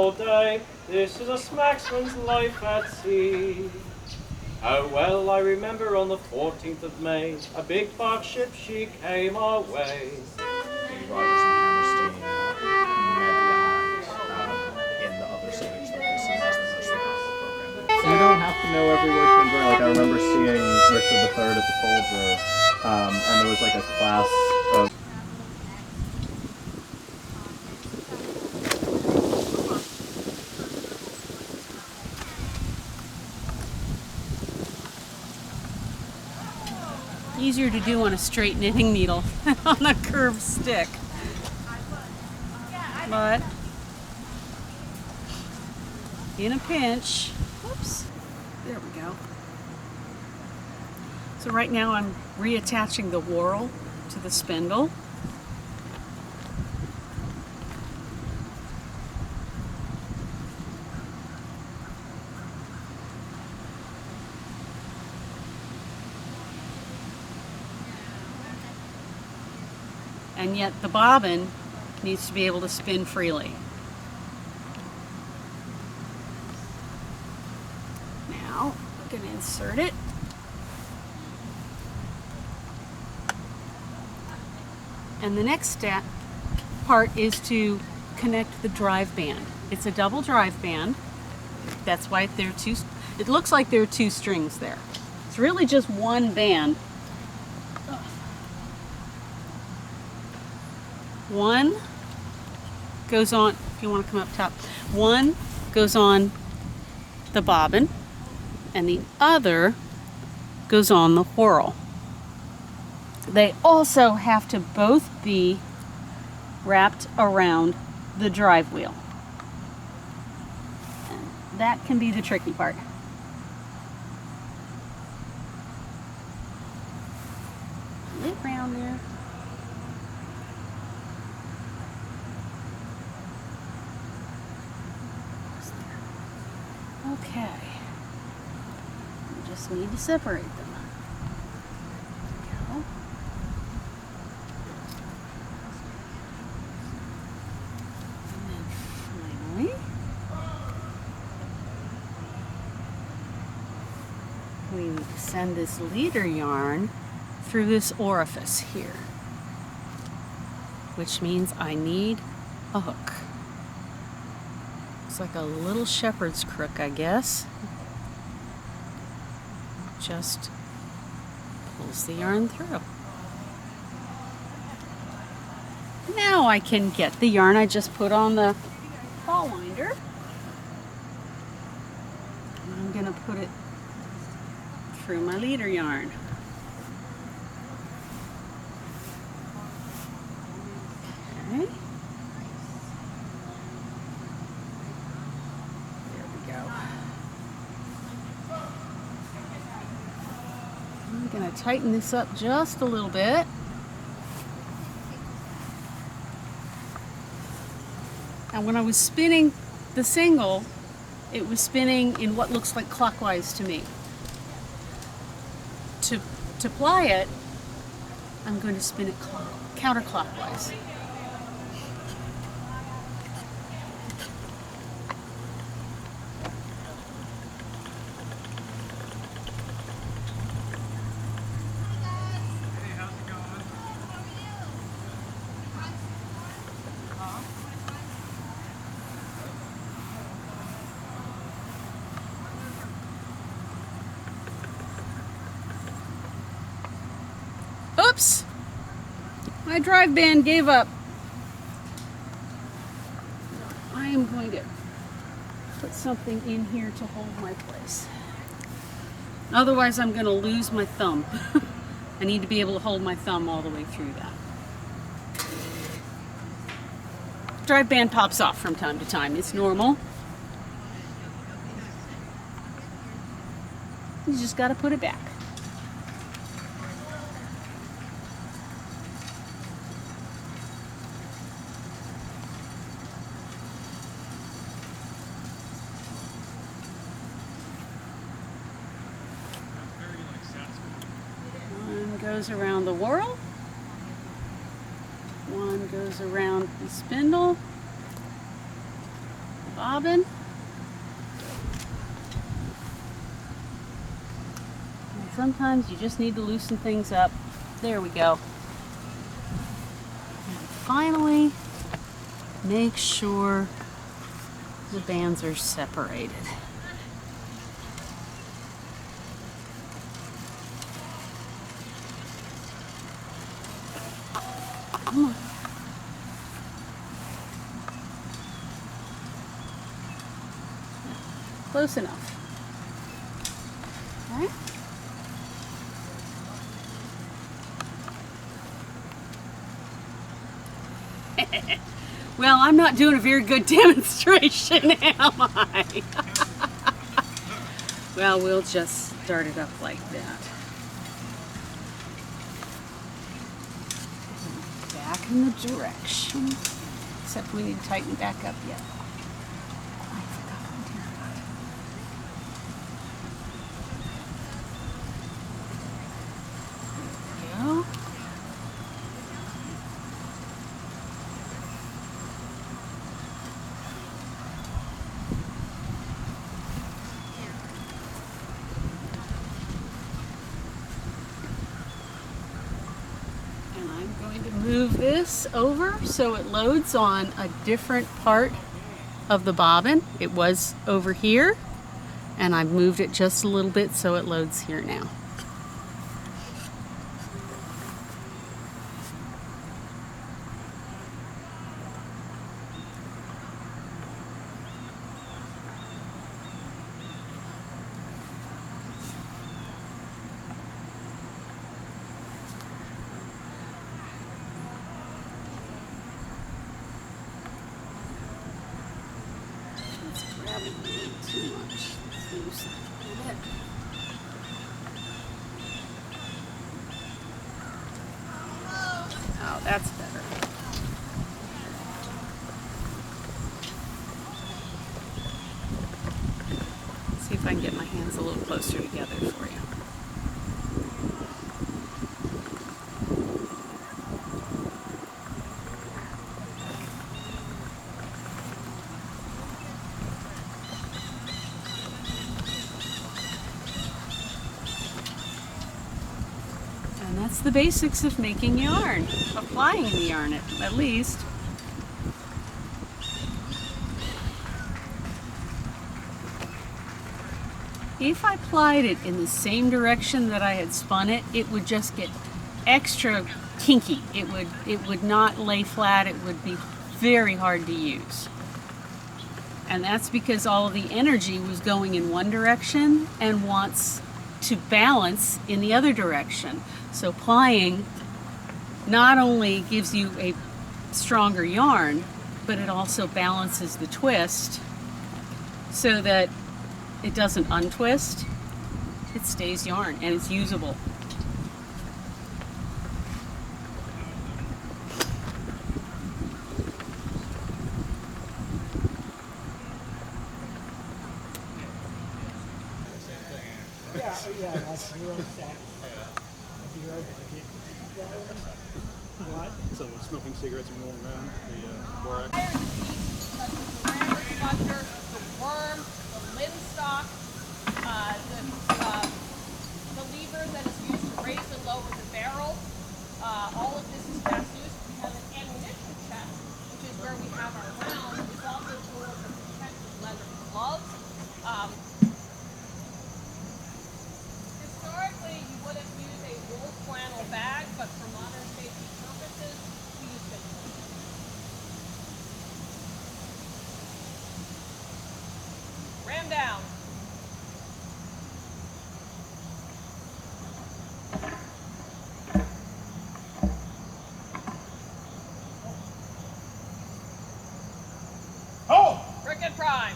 all day. This is a smacksman's life at sea. Oh well, I remember on the 14th of May, a big bark ship she came our way. The Rogers and Hammerstein met in the other cities that they see as the most successful program. You don't have to know every word to enjoy. Like I remember seeing Richard III at the Folger, and there was like a class of easier to do on a straight knitting needle than on a curved stick. But in a pinch, whoops, there we go. So right now I'm reattaching the whorl to the spindle. And yet the bobbin needs to be able to spin freely. Now I'm going to insert it. And the next part is to connect the drive band. It's a double drive band. That's why it looks like there are two strings there. It's really just one band. One goes on, if you want to come up top, one goes on the bobbin and the other goes on the whorl. They also have to both be wrapped around the drive wheel. And that can be the tricky part. Get around there. Okay, we just need to separate them. There we go. And then finally, we need to send this leader yarn through this orifice here, which means I need a hook. It's like a little shepherd's crook, I guess. Just pulls the yarn through. Now I can get the yarn I just put on the ball winder. And I'm going to put it through my leader yarn. Okay. I'm going to tighten this up just a little bit. And when I was spinning the single, it was spinning in what looks like clockwise to me. To ply it, I'm going to spin it counterclockwise. Oops! My drive band gave up. I am going to put something in here to hold my place. Otherwise, I'm going to lose my thumb. I need to be able to hold my thumb all the way through that. Drive band pops off from time to time. It's normal. You just got to put it back. One goes around the whorl. One goes around the spindle. bobbin. And sometimes you just need to loosen things up. There we go. And finally, make sure the bands are separated. Come on. Close enough. All right. Well, I'm not doing a very good demonstration, am I? Well, we'll just start it up like that. Back in the direction. Except we need to tighten back up yet. I forgot one here. There we go. Move this over so it loads on a different part of the bobbin. It was over here, and I've moved it just a little bit so it loads here now. Too much. Let's loosen it a bit. Oh, that's better. Let's see if I can get my hands a little closer together for you. And that's the basics of making yarn, applying the yarn at least. If I plied it in the same direction that I had spun it, it would just get extra kinky. It would not lay flat, it would be very hard to use. And that's because all of the energy was going in one direction and wants to balance in the other direction. So plying not only gives you a stronger yarn, but it also balances the twist so that it doesn't untwist. It stays yarn and it's usable. Yeah, that's real sad. What? So we're smoking cigarettes and rolling around the borax. The worm, the linstock, the lever that is used to raise and lower the barrel. All of this is fast used. We have an ammunition chest, which is where we have our rounds. It's also stored with protective leather gloves. Historically, you would have used a wool flannel bag, but for modern safety purposes, we use this. Ram down. Oh! Cricket prime.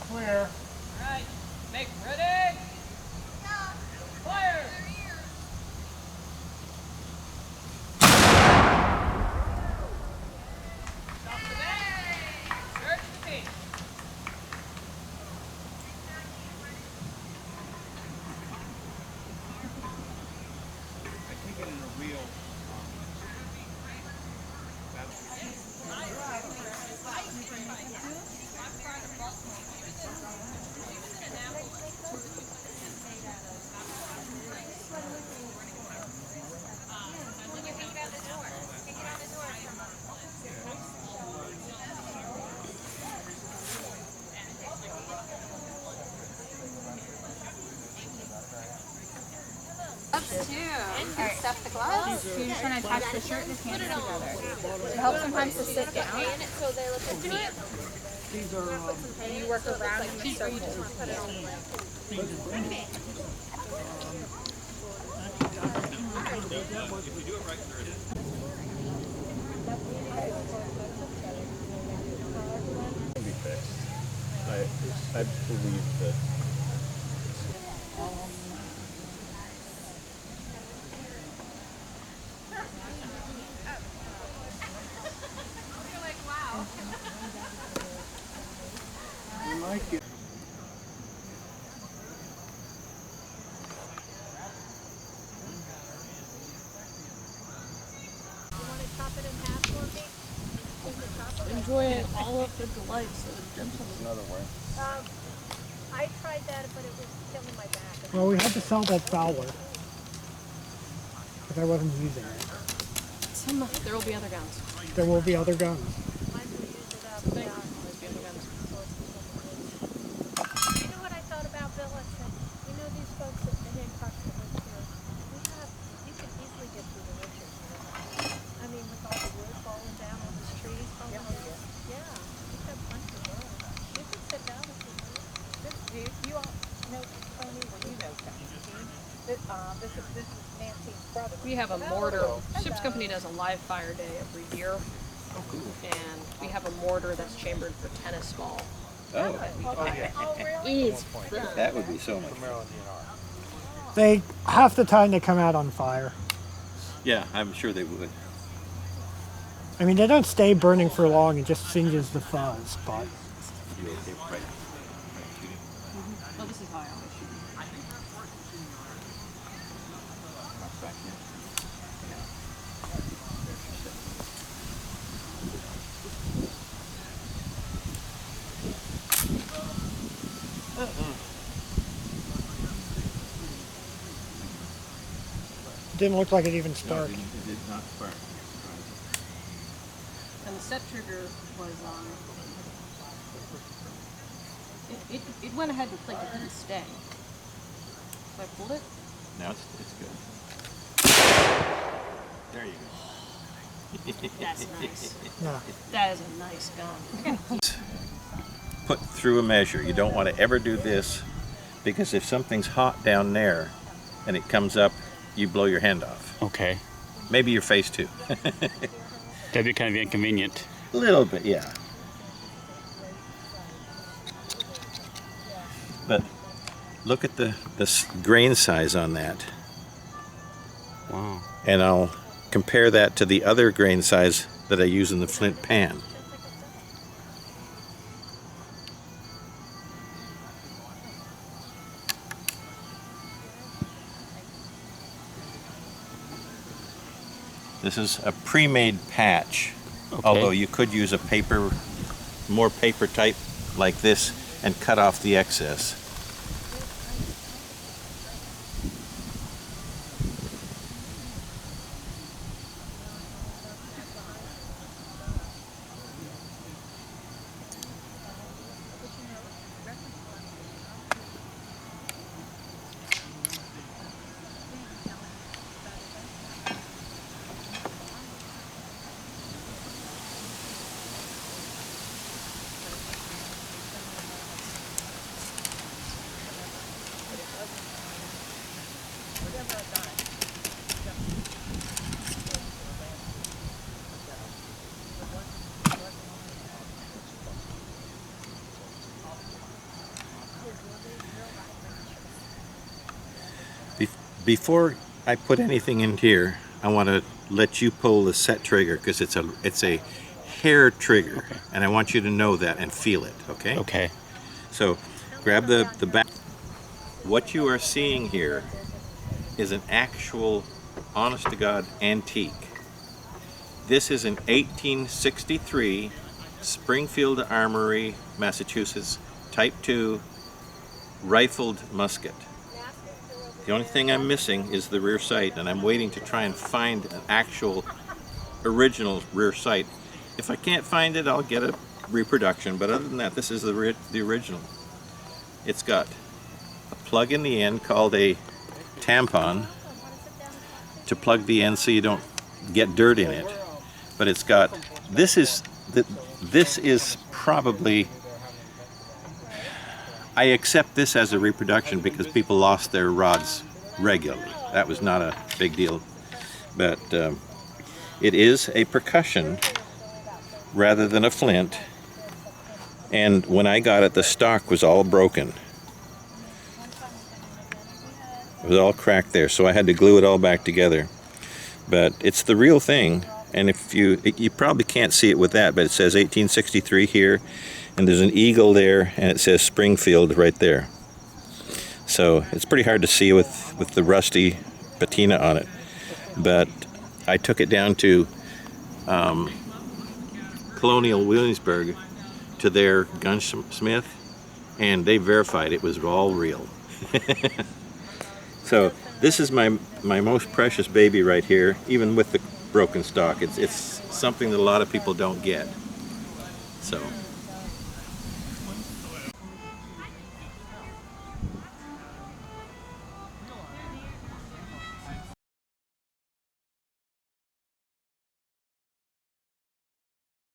Clear. All right, make ready. Fire. Stop the bay. Search the page. Gloves too. You can stuff the gloves. So you're just trying to attach the shirt and the pants together. It helps sometimes to sit down. So they look like me. These are, And you work around in the circle. Can be fixed. I believe that. You're like, wow. you might get. Enjoy all of the delights of gentleness. Another way. I tried that, but it was killing my back. Well, we had to sell that Fowler. Because I wasn't using it. There will be other guns. There will be other guns. Might as well use it up. Yeah. You know what I thought about, Bill? I said, you know these folks at the Hancock that live here, you could easily get through the winters. I mean, with all the wood falling down on the trees. Yeah, you have plenty of room. You could sit down if you want. You all know Tony? Well, you know Tony. This is Nancy's brother. We have a mortar. Ships Company does a live fire day every year. Oh, cool. And we have a mortar that's chambered for tennis ball. Oh, really? Is fun. That would be so much. They half the time they come out on fire. Yeah, I'm sure they would. I mean, they don't stay burning for long. It just singes the fuzz, but You okay? Right. Well, this is how I always shoot. it didn't look like it even No, sparked. it did not spark. And the set trigger was it went ahead and clicked, it didn't stay. So I pulled it. Now it's good. There you go. That's nice. Yeah. That is a nice gun. Put through a measure. You don't want to ever do this because if something's hot down there and it comes up, you blow your hand off. Okay. Maybe your face too. That'd be kind of inconvenient. A little bit, yeah. But look at the grain size on that. Wow. And I'll compare that to the other grain size that I use in the flint pan. This is a pre-made patch, Okay. although you could use a more paper type like this and cut off the excess. Before I put anything in here, I want to let you pull the set trigger because it's a hair trigger, Okay. and I want you to know that and feel it. Okay. Okay. So grab the back. What you are seeing here is an actual, honest to God, antique. This is an 1863 Springfield Armory, Massachusetts, Type 2 rifled musket. The only thing I'm missing is the rear sight, and I'm waiting to try and find an actual original rear sight. If I can't find it, I'll get a reproduction, but other than that, this is the original. It's got a plug in the end called a tampon to plug the end so you don't get dirt in it. But it's got, this is probably, I accept this as a reproduction because people lost their rods regularly. That was not a big deal. But it is a percussion rather than a flint. And when I got it, the stock was all broken. It was all cracked there, so I had to glue it all back together. But it's the real thing. And if you probably can't see it with that, but it says 1863 here, and there's an eagle there, and it says Springfield right there. So it's pretty hard to see with the rusty patina on it. But I took it down to Colonial Williamsburg to their gunsmith, and they verified it was all real. So this is my most precious baby right here, even with the broken stock. It's something that a lot of people don't get. So